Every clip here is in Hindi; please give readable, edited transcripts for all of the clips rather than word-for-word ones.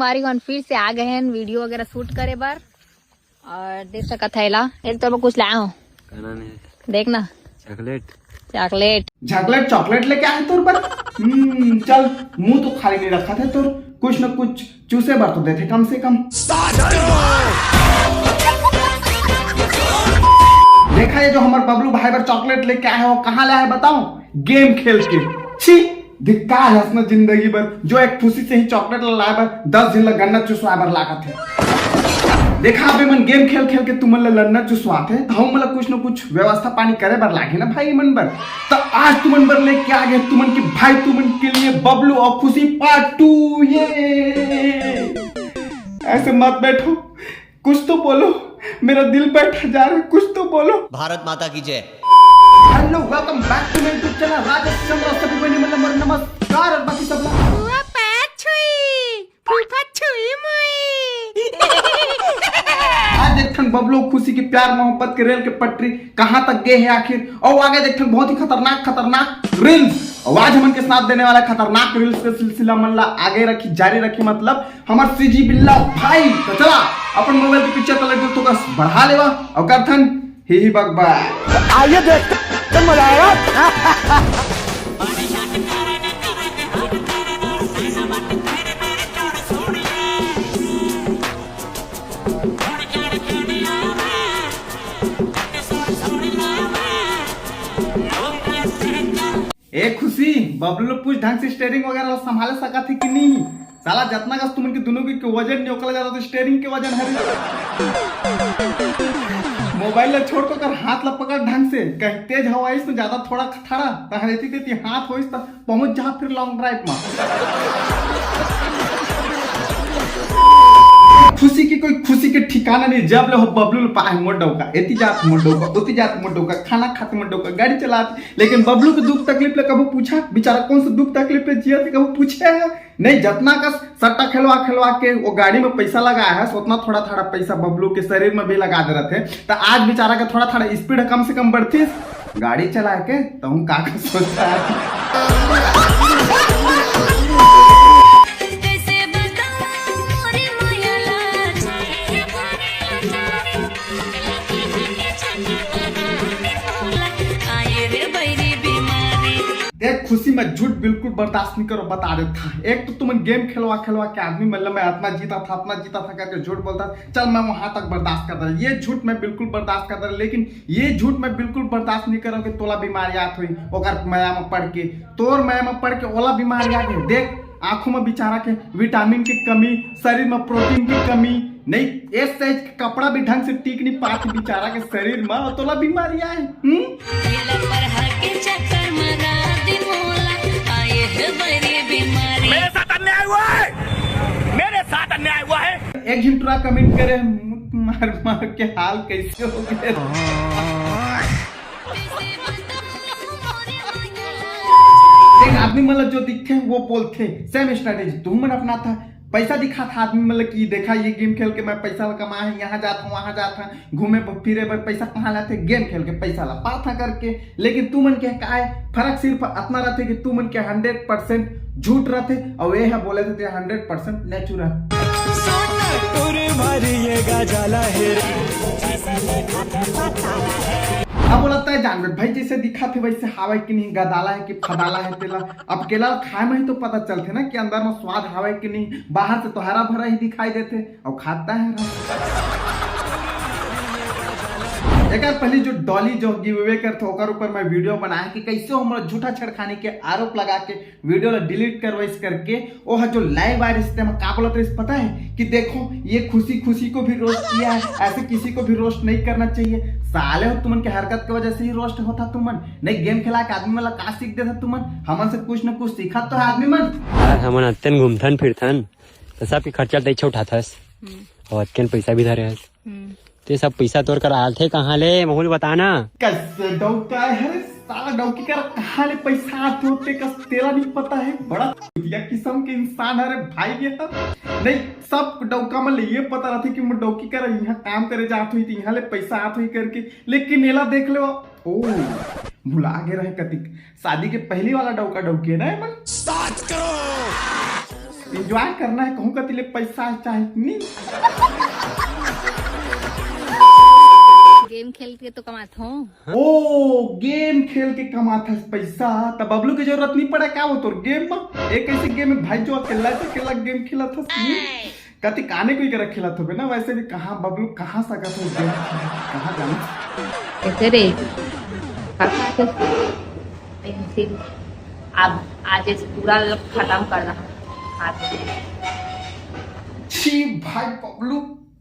कुमारी हम फिर से आ गए हैं वीडियो वगैरह शूट करे बार और देख सका थैला एक तो मैं कुछ लाया हूँ देखना चॉकलेट चॉकलेट चॉकलेट लेके आए तोर पर चल मुंह तो खाली नहीं रखा था तोर कुछ न कुछ चूसे बार तो देते कम से कम। देखा ये जो हमारे बबलू भाई पर चॉकलेट लेके आए हो कहाँ लाया है बताओ गेम खेल के। छी धिक्कार है अपना जिंदगी भर जो एक खुशी से ही चॉकलेट लाया पर 10 दिन लग गन्ना चुसवा बर लागा थे। देखा अभी मन गेम खेल खेल के तुमन लड़ना चुसवाते तो हम मतलब कुछ न कुछ व्यवस्था पानी करे बर लागे ना भाई मन बर तो आज तुमन बर लेके आ गए तुमन के भाई तुमन के लिए बबलू और खुशी पार्ट 2। ये ऐसे मत बैठो कुछ तो बोलो मेरा दिल बैठा जा रहा है कुछ तो बोलो। भारत माता की जय। Hello welcome back to my YouTube channel Rajesh Chandra सभी को नमस्कार और बाकी सब आज देखन बबलू खुशी की प्यार मोहब्बत के रेल के पटरी कहां तक गए हैं आखिर और आगे देखन बहुत ही खतरनाक रील्स और आज हमन के साथ देने वाला खतरनाक रील्स का सिलसिला मल्ला आगे रखी जारी रखी मतलब हमार सीजी बिल्ला भाई तो चला अपन मोबाइल के पिक्चर क्वालिटी तो बस बढ़ा लेवा और करथन ही बकबा आइए देखते हैं मजा आएगा। एक खुशी बबलू पूछ ढंग से स्टीयरिंग वगैरह संभाले सका थी कि नहीं साला जितना का तुमन के दोनों की वजन नहीं ओकला जाता तो स्टीयरिंग के वजन है मोबाइल छोड़ कर हाथ ला पकड़ ढंग से कहीं तेज हवा इस तो ज्यादा थोड़ा खड़ा तहरेती देती हाथ हो तो पहुंच जा फिर लॉन्ग ड्राइव में। खुशी की कोई खुशी के ठिकाना नहीं जब ले हो बबलू पाए मोडौका एती जात मोडौका उती जात मोडौका खाना खाते मोडौका गाड़ी चलाते लेकिन बबलू के दुख तकलीफ ले कभी पूछा बेचारा कौन सा दुख तकलीफ ले जिया कभी पूछे है नहीं जितना का सट्टा खेलवा के वो गाड़ी में पैसा लगाया है उतना थोड़ा पैसा बबलू के शरीर में भी लगा दे रहे थे तो आज बेचारा का थोड़ा स्पीड कम से कम बढ़ती गाड़ी चला के तो हम का सोचता है। देख खुशी में झूठ बिल्कुल बर्दाश्त नहीं करो बता रहे था एक तो तुम गेम खेलवा के आदमी मतलब मैं अपना जीता था करके झूठ बोलता चल मैं वहां तक बर्दाश्त कर रहा ये झूठ मैं बिल्कुल बर्दाश्त कर रहा लेकिन ये झूठ मैं बिल्कुल बर्दाश्त नहीं करोगे तोला बीमारी आत हुई ओकर माया में पड़ के तोर माया में पड़ के ओला बीमारी आ गई देख आंखों में बेचारा के विटामिन की कमी शरीर में प्रोटीन की कमी नहीं एक साइज का कपड़ा भी ढंग से टिक नहीं पाती बेचारा के शरीर में तोला बीमारी आए। अन्याय हुआ है एक झिंटुरा कमेंट करे मार के हाल कैसे हो गए। आदमी मतलब जो दिखते वो बोलते सेम स्ट्रेटेजी तुम मन अपना था पैसा दिखा था आदमी मतलब कि देखा ये गेम खेल के मैं पैसा कमाया है यहाँ जाता हूँ वहां जाता घूमे फिरे पर पैसा कहाँ लाते गेम खेल के पैसा ला पाता करके लेकिन तू मन के का है फर्क सिर्फ इतना रहते कि तू मन के 100% झूठ रहते और ये है बोले थे 100% नेचुरल। अब लगता है जानवर भाई जैसे दिखा थे वैसे हवा कि नहीं गदाला है कि फदाला है तेला अब केला खाए में ही तो पता चलते ना कि अंदर में स्वाद हवा कि नहीं बाहर से तो हरा भरा ही दिखाई देते और खाता है। एक पहले जो डॉली जो गिव अवे करते ओकर ऊपर मैं वीडियो बनाया कि कैसे हमरा झूठा छेड़खानी के आरोप लगा के वीडियो डिलीट करवाइस करके वो है जो लाइव आ रही का बोलते रहे पता है कि देखो ये खुशी को भी रोस्ट किया है ऐसे किसी को भी रोस्ट नहीं करना चाहिए साले हो तुमन के हरकत की वजह से ही रोस्ट होता तुमन नहीं गेम खेला के आदमी मतलब का सीख देता तुमन हमन से कुछ न कुछ सीखा तो है आदमी मन हमन अत्यन घूमथन फिरथन तो सब के खर्चा तैछो उठाथस और अत्यन पैसा भी धरे हस ते सब पैसा तोड़ कर आथे कहाँ ले महुल बताना कैसे डौका है साला डौकी कर कहाँ ले पैसा आते होते कस तेरा नहीं पता है बड़ा किस्म के इंसान है रे भाई ये नहीं सब डौका में ये पता रहती कि मैं डौकी कर यहाँ काम करे जात हुई थी यहाँ ले पैसा आत हुई करके लेकिन नेला देख लो ओ भुला गए रहे कतिक शादी के पहली वाला डौका डौकी है ना मन एंजॉय करना है, कहूँ का तिले पैसा चाहे नहीं। गेम खेल के तो कमाता हूँ। ओ गेम खेल के कमाता है पैसा, तब बबलू की जरूरत नहीं पड़ा क्या वो तो गेम में। एक ऐसे गेम में भाई जो अकेला गेम खेला था, कति काने कोई कर खेला था ना। वैसे भी कहाँ बबलू कहाँ सका था गेम, कहाँ जाना ऐसे रे अब आज इस पूरा खत्म करना छी भाई बबलू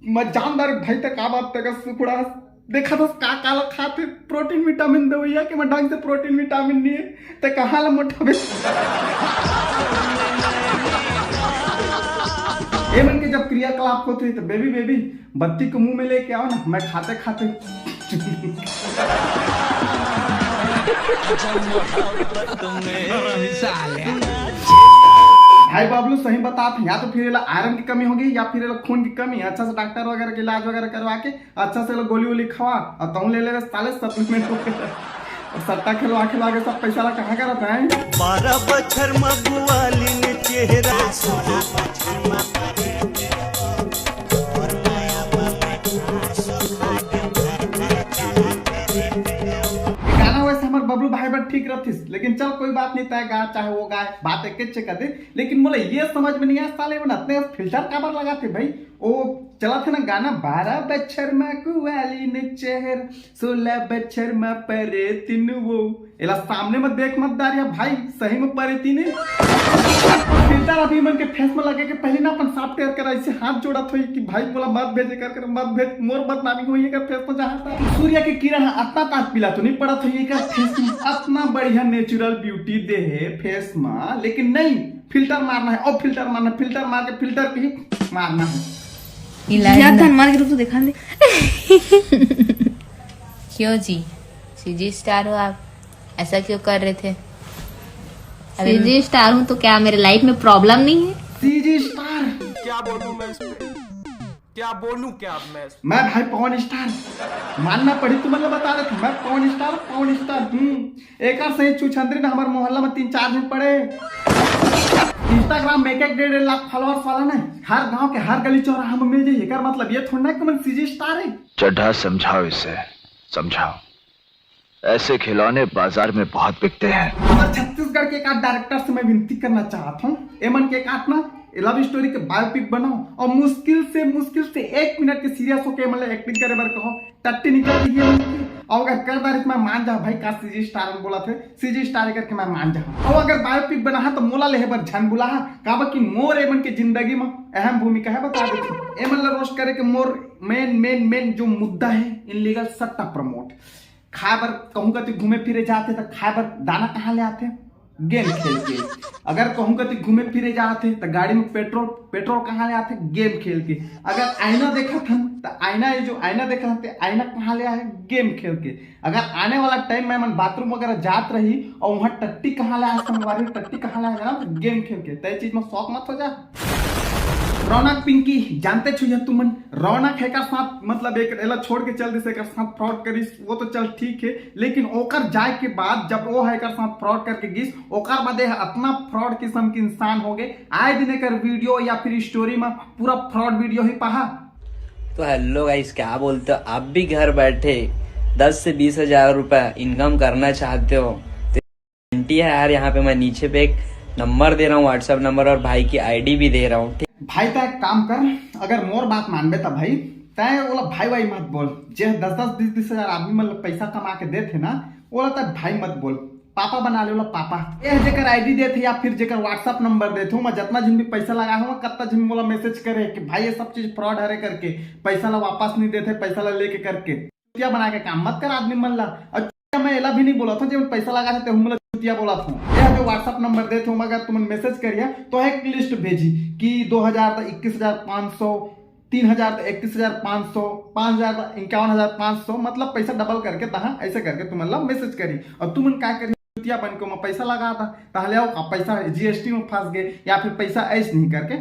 मैं जानदार भाई तक आ बात तक सुकुड़ा देखा था का काला खाते प्रोटीन विटामिन दे भैया कि मैं ढंग से प्रोटीन विटामिन नहीं है तो कहाँ ला मोटा बे। ये मन के जब क्रियाकलाप होते हैं तो बेबी बत्ती को मुंह में लेके आओ ना, मैं खाते खाते भाई बाबलू सही बताते, या तो फिर आयरन की कमी होगी या फिर खून की कमी। अच्छा से डॉक्टर वगैरह के इलाज वगैरह करवा के अच्छा से गोली वोली खवा और तुम ले साले सप्लीमेंट और सट्टा खिलवा के सब पैसा कहाँ का रहता है। 12 बछर मगवाली ने चेहरा बबलू भाई बट ठीक रहती, लेकिन चल कोई बात नहीं, तय गा चाहे वो गाय बात एक चेक कर दे। लेकिन बोले ये समझ में नहीं आया साले बनाते फिल्टर काबर लगाते भाई। वो चला था ना गाना 12 बछर मगवाली ने चेहरा 16 बछर में परे तीन वो एला सामने मत देख मत दारिया भाई, सही में परे तीन फिल्टर अभी मन के फेस में लगे के पहले ना अपन सॉफ्टवेयर कर ऐसे हाथ जोड़ा थोड़ी कि भाई बोला मत भेजे कर मत भेज मोर बदनामी हुई है फेस में जहाँ था। सूर्य के किरण इतना ताज पिला तो नहीं पड़ा था ये फेस में इतना बढ़िया नेचुरल ब्यूटी दे है फेस में, लेकिन नहीं फिल्टर मारना है और फिल्टर मारना, फिल्टर मार के फिल्टर पे ही मारना है। मार के रुक तो दिखा दे। क्यों जी सीजी स्टार हो आप, ऐसा क्यों कर रहे थे? सीजी स्टार हूँ तो क्या मेरे लाइफ में प्रॉब्लम नहीं है? सीजी स्टार क्या बोलूं मैं इस पे, क्या बोलूं क्या मैं भाई पवन स्टार मानना पड़ी तुम मतलब बता रहे थे मैं पवन स्टार। एक सही चुछंदरी ने हमारे मोहल्ला में 3-4 दिन पड़े। इंस्टाग्राम में 1.5 लाख फॉलोअर्स वाला ना हर गांव के हर गली चौराहा में मिल जाइए कर मतलब ये थोड़ा ना कि मैं सीजी स्टार है। चड्ढा समझाओ इसे, समझाओ ऐसे खिलौने बाजार में बहुत बिकते हैं। छत्तीसगढ़ के एक डायरेक्टर से मैं विनती करना चाहता हूँ, एमन के एक ना लव स्टोरी के बायोपिक बनाओ और मुश्किल से 1 मिनट के सीरियस होके मतलब एक्टिंग करे बार कहो टट्टी निकल रही है और अगर कर बार मैं मान जा भाई का सीजी स्टार बोला थे सीजी स्टार करके मैं मान जा। और अगर बायोपिक बना है तो मोला ले बार झन बुला काबा की मोर एमन के जिंदगी में अहम भूमिका है बता देती। एमन रोस्ट करे के मोर मेन जो मुद्दा है इनलीगल सट्टा प्रमोट खाए बर कहूँ का घूमे फिरे जाते तो खाए बर दाना कहाँ ले आते गेम खेल के। अगर कहूँ का घूमे फिरे जाते तो गाड़ी में पेट्रोल कहाँ ले आते गेम खेल के। अगर आईना देखा था तो आईना जो आईना देखा था आईना कहाँ ले आए गेम खेल के। अगर आने वाला टाइम में मन बाथरूम वगैरह जात रही और वहाँ टट्टी कहाँ ले आया टट्टी कहाँ ले आया गेम खेल के। तय चीज में शौक मत हो जा। रौनक पिंकी जानते छो तुमन रौनक है का साथ मतलब एक एला छोड़ के चल दिस एक साथ फ्रॉड करिस वो तो चल ठीक है, लेकिन ओकर जाए के बाद जब वो है कर साथ फ्रॉड करके गिस ओकर बाद अपना फ्रॉड किस्म के इंसान हो गए। आए दिन कर वीडियो या फिर स्टोरी में पूरा फ्रॉड वीडियो ही पहा। तो हेलो गाइस क्या बोलते हो, आप भी घर बैठे 10 से 20 हजार रुपए इनकम करना चाहते हो तो है यार, यहाँ पे मैं नीचे पे एक नंबर दे रहा हूँ व्हाट्सएप नंबर और भाई की आईडी भी दे रहा हूँ। भाई तय काम कर अगर मोर बात मानबे तो भाई तय बोला भाई मत बोल। जे 10-20 हजार आदमी मतलब पैसा कमा के देते ना बोला तय भाई मत बोल, पापा बना ले पापा। ये जेकर आईडी देते या फिर जेकर व्हाट्सएप नंबर देते हूँ मैं जितना जिन भी पैसा लगा हूँ कत्ता जिन बोला मैसेज करे कि भाई ये सब चीज फ्रॉड हरे करके पैसा ला वापस नहीं देते पैसा ला लेके करके क्या बना के काम मत कर आदमी मन ला। मैं एला भी नहीं बोला था जब पैसा लगा थे हम बोला था यह जो व्हाट्सएप नंबर देते हूँ अगर तुम मैसेज करिए तो एक लिस्ट भेजी कि 2000 तो 21,500 3,000 तो 31,500 5,000 तो 51,500 मतलब पैसा डबल करके तहा ऐसे करके तुम मतलब मैसेज करी और तुम क्या करी बन को मैं पैसा लगा था ताहले पैसा जीएसटी में फंस गए या फिर पैसा ऐसे नहीं करके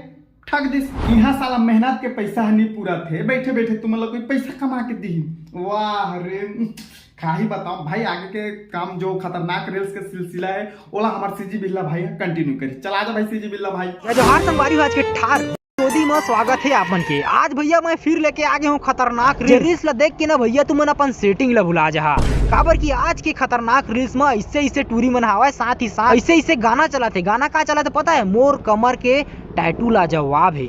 ठग दिस। यहाँ साला मेहनत के पैसा नहीं पूरा थे, बैठे बैठे तुम लोग कोई पैसा कमा के दी। वाह रे, का ही बताओ भाई, आगे के काम जो खतरनाक रील्स के सिलसिला है ओला हमारे सीजी बिल्ला भाई कंटिन्यू करी। चला जा भाई सीजी बिल्ला भाई। जोहार संगवारी, आज के ठार मोदी में स्वागत है आपन के। आज भैया मैं फिर लेके आ गया हूँ खतरनाक रील्स ला देख के ना भैया तुमन अपन सेटिंग ला भुला जा। काबर की आज के खतरनाक रील्स में इससे टूरी मन हवा, साथ ही साथ ऐसे गाना चला थे। गाना का चला थे पता है? मोर कमर के टैटू ला जवाब है।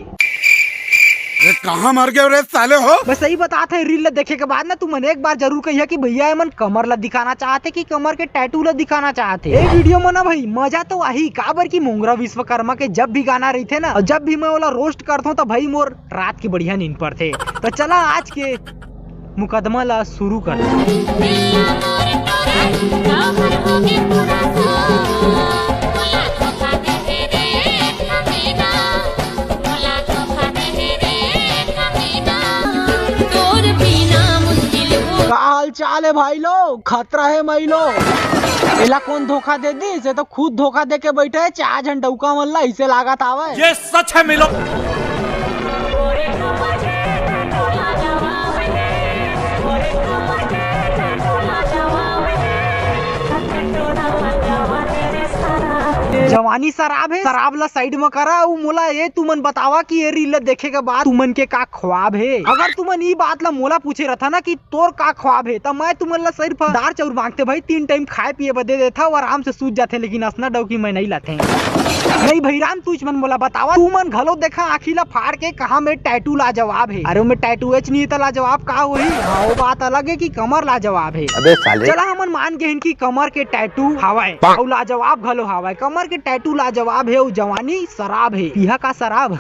कहाँ मर गए रे साले हो? बस सही बताते है। रील ला देखे के बाद ना तुमन एक बार जरूर कहिए कि भैया मन कमर ला दिखाना चाहते कि कमर के टैटू ला दिखाना चाहते। ये वीडियो में ना भाई मजा तो वही, काबर की मोंगरा विश्वकर्मा के जब भी गाना रही थे ना, और जब भी मैं वाला रोस्ट करता हूँ तो भाई मोर रात की बढ़िया नींद पर थे। तो चला आज के मुकदमा ला शुरू कर। हाल चाल है भाई लोग, खतरा है मई लोग। एला कौन धोखा दे दी? इसे तो खुद धोखा दे के बैठे है। 4 घंटा उका मल्ला इसे लागत आवे। ये सच है मिलो। जवानी शराब है, शराब ला साइड में करा। उ मोला ये तुमन बतावा कि ये रील देखे के बाद तुमन के का ख्वाब है। अगर तुमन ये बात ला मोला पूछे रहता ना कि तोर का ख्वाब है, तो मैं तुमन ला सिर्फ दाल चाउर मांगते भाई। 3 टाइम खाए पिए बदे देता और आराम से सूझ जाते। लेकिन असना डौकी मैं नहीं लाते। नहीं भैराम तू मन मोला बतावा, तुमन घलो देखा आखी ला फाड़ के कहा में टैटू ला जवाब है। अरे में टैटू एच नहीं ला जवाब का वही। हाँ वो बात अलग है कि कमर ला जवाब है। चला हमन मान गए कि कमर के टैटू हवाए और ला जवाब घलो हवाए। कमर के टैटू ला जवाब है, जवानी शराब है। पिया का शराब।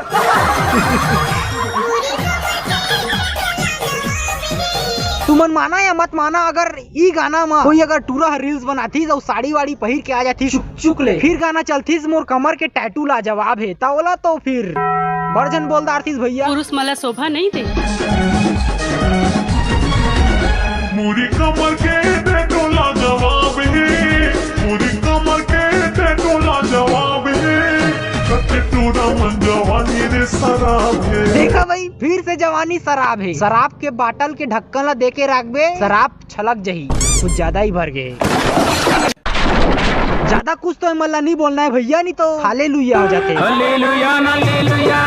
तुमन माना या मत माना, अगर ई गाना में कोई अगर टूरा रील्स बनाती और साड़ी वाड़ी पहिर के आ जाती चुक ले, फिर गाना चलती मोर कमर के टैटू ला जवाब है, तावला तो फिर बर्जन बोलदार थी भैया। पुरुष मला शोभा नहीं दे। मुरी कमर के टैटू ला जवाब है, मुरी कमर के टैटू ला जवाब है, जवानी रे शराब है। देखा भाई, फिर से जवानी शराब है। शराब के बाटल के ढक्कन ला देके रख बे, शराब छलक जही, कुछ ज्यादा ही भर गए। ज्यादा कुछ तो मल्ला नहीं बोलना है भैया, नहीं तो हालेलुया हो जाते। Hallelujah hallelujah.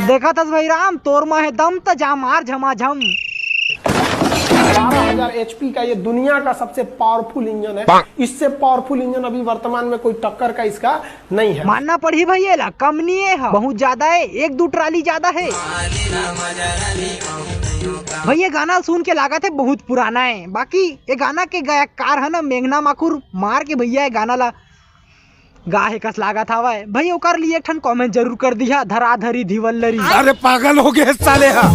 देखा था भाई राम, तोर में है दम तो जा मार झमाझम। 12,000 HP का ये दुनिया का सबसे पावरफुल इंजन है। इससे पावरफुल इंजन अभी वर्तमान में कोई टक्कर का इसका नहीं है। मानना पड़ी भैया ला, कम नहीं है, बहुत ज्यादा है। 1-2 ट्राली ज्यादा है भैया। गाना सुन के लागत है बहुत पुराना है। बाकी ये गाना के गायककार है ना मेघना माखुर, मार के भैया ये गाना ला गाहे कस लागत हवा है भाई। ओकर लिए एक ठन कमेंट जरूर कर दिया, धराधरी धिवल्लरी। अरे पागल हो गए साले। हाँ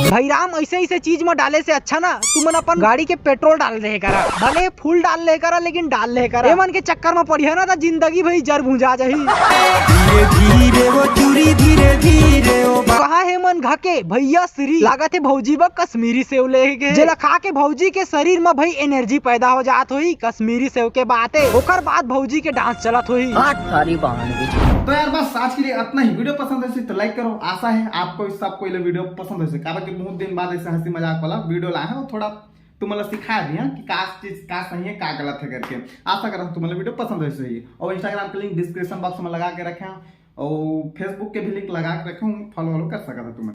भाई राम, ऐसे चीज में डाले से अच्छा ना तुमन अपन गाड़ी के पेट्रोल डाल रहे करा। भले फुल डाल ले करा, लेकिन डाल ले करा। मन के चक्कर में पड़ी है ना तो जिंदगी भाई जर भुंजा जाही। धीरे वो चूड़ी धीरे धीरे कहा है मन घाके भैया श्री लागत है भौजी बा कश्मीरी सेव लेके जेला खा के भौजी के शरीर में भाई एनर्जी पैदा हो जात हुई। कश्मीरी सेव के बात है, ओकर बाद भौजी के डांस चलत हुई। तो यार बस आज के लिए इतना ही। वीडियो पसंद है तो लाइक करो। आशा है आपको इस सबको ये वीडियो पसंद है, कारण कि बहुत दिन बाद ऐसे हंसी मजाक वाला वीडियो लाया है। थोड़ा तुम्हारा सिखा दिया कि का चीज का सही है का गलत है करके। आशा कर तुम्हारा वीडियो पसंद है सही। और इंस्टाग्राम का लिंक डिस्क्रिप्शन बॉक्स में लगा के रखे और फेसबुक के भी लिंक लगा के रखे हूँ, फॉलो कर सकता तुम्हें।